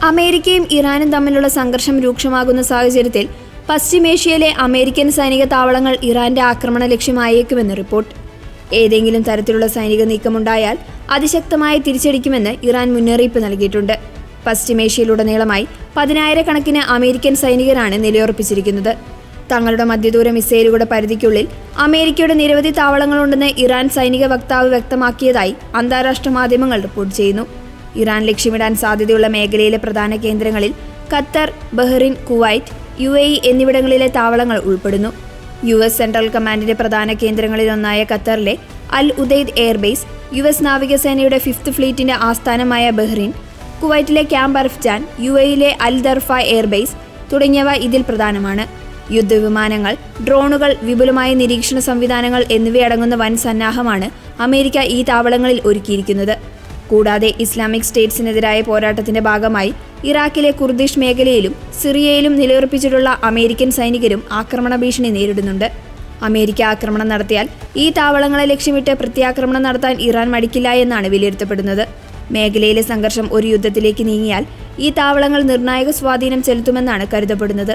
അമേരിക്കയും ഇറാനും തമ്മിലുള്ള സംഘർഷം രൂക്ഷമാകുന്ന സാഹചര്യത്തിൽ പശ്ചിമേഷ്യയിലെ അമേരിക്കൻ സൈനിക താവളങ്ങൾ ഇറാന്റെ ആക്രമണ ലക്ഷ്യമായേക്കുമെന്ന് റിപ്പോർട്ട്. ഏതെങ്കിലും തരത്തിലുള്ള സൈനിക നീക്കമുണ്ടായാൽ അതിശക്തമായി തിരിച്ചടിക്കുമെന്ന് ഇറാൻ മുന്നറിയിപ്പ് നൽകിയിട്ടുണ്ട്. പശ്ചിമേഷ്യയിലുടനീളമായി 10,000-കണക്കിന് അമേരിക്കൻ സൈനികരാണ് നിലയുറപ്പിച്ചിരിക്കുന്നത്. തങ്ങളുടെ മധ്യദൂര മിസൈലുകളുടെ പരിധിക്കുള്ളിൽ അമേരിക്കയുടെ നിരവധി താവളങ്ങളുണ്ടെന്ന് ഇറാൻ സൈനിക വക്താവ് വ്യക്തമാക്കിയതായി അന്താരാഷ്ട്ര മാധ്യമങ്ങൾ റിപ്പോർട്ട് ചെയ്യുന്നു. ഇറാൻ ലക്ഷ്യമിടാൻ സാധ്യതയുള്ള മേഖലയിലെ പ്രധാന കേന്ദ്രങ്ങളിൽ ഖത്തർ, ബഹ്റിൻ, കുവൈറ്റ്, UAE എന്നിവിടങ്ങളിലെ താവളങ്ങൾ ഉൾപ്പെടുന്നു. US സെൻട്രൽ കമാൻഡിന്റെ പ്രധാന കേന്ദ്രങ്ങളിലൊന്നായ ഖത്തറിലെ അൽ ഉദൈദ് എയർബേസ്, US നാവികസേനയുടെ 5th ഫ്ലീറ്റിന്റെ ആസ്ഥാനമായ ബഹ്റിൻ, കുവൈറ്റിലെ ക്യാമ്പ് അർഫ്ജാൻ, UAEയിലെ അൽ ദർഫ എയർബേസ് തുടങ്ങിയവ ഇതിൽ പ്രധാനമാണ്. യുദ്ധവിമാനങ്ങൾ, ഡ്രോണുകൾ, വിപുലമായ നിരീക്ഷണ സംവിധാനങ്ങൾ എന്നിവയടങ്ങുന്ന വൻ സന്നാഹമാണ് അമേരിക്ക ഈ താവളങ്ങളിൽ ഒരുക്കിയിരിക്കുന്നത്. കൂടാതെ ഇസ്ലാമിക് സ്റ്റേറ്റ്സിനെതിരായ പോരാട്ടത്തിന്റെ ഭാഗമായി ഇറാഖിലെ കുർദിഷ് മേഖലയിലും സിറിയയിലും നിലയുറപ്പിച്ചിട്ടുള്ള അമേരിക്കൻ സൈനികരും ആക്രമണ ഭീഷണി നേരിടുന്നുണ്ട്. അമേരിക്ക ആക്രമണം നടത്തിയാൽ ഈ താവളങ്ങളെ ലക്ഷ്യമിട്ട് പ്രത്യാക്രമണം നടത്താൻ ഇറാൻ മടിക്കില്ല എന്നാണ് വിലയിരുത്തപ്പെടുന്നത്. മേഖലയിലെ സംഘർഷം ഒരു യുദ്ധത്തിലേക്ക് നീങ്ങിയാൽ ഈ താവളങ്ങൾ നിർണായക സ്വാധീനം ചെലുത്തുമെന്നാണ് കരുതപ്പെടുന്നത്.